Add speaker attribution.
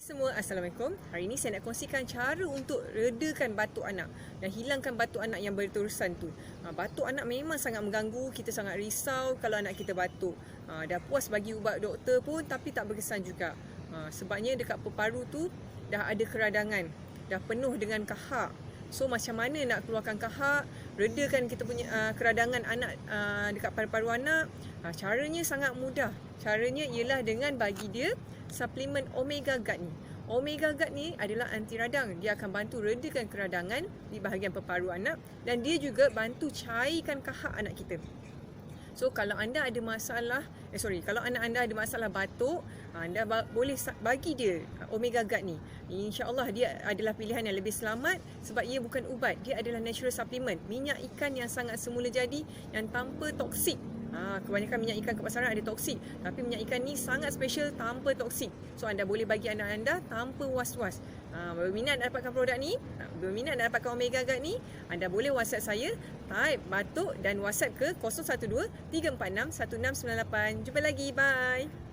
Speaker 1: Semua, Assalamualaikum. Hari ini saya nak kongsikan cara untuk redakan batuk anak dan hilangkan batuk anak yang berterusan tu. Batuk anak memang sangat mengganggu, kita sangat risau kalau anak kita batuk. Dah puas bagi ubat doktor pun tapi tak berkesan juga. Sebabnya dekat paru tu dah ada keradangan, dah penuh dengan kahak. So macam mana nak keluarkan kahak, redakan kita punya keradangan anak dekat paru-paru anak? Caranya sangat mudah. Caranya ialah dengan bagi dia suplemen Omega Guard ni. Omega Guard ni adalah anti radang. Dia akan bantu redakan keradangan di bahagian paru anak dan dia juga bantu cairkan kahak anak kita. So kalau anda ada masalah, kalau anak anda ada masalah batuk, anda boleh bagi dia Omega Guard ni. InsyaAllah dia adalah pilihan yang lebih selamat sebab ia bukan ubat. Dia adalah natural supplement. Minyak ikan yang sangat semula jadi yang tanpa toksik. Kebanyakan minyak ikan kat pasaran ada toksik, tapi minyak ikan ni sangat special tanpa toksik. So anda boleh bagi anak anda tanpa was-was. Berminat nak dapatkan produk ni, berminat nak dapatkan Omega Guard ni, anda boleh WhatsApp saya, type batuk dan WhatsApp ke 012 346 1698. Jumpa lagi, bye.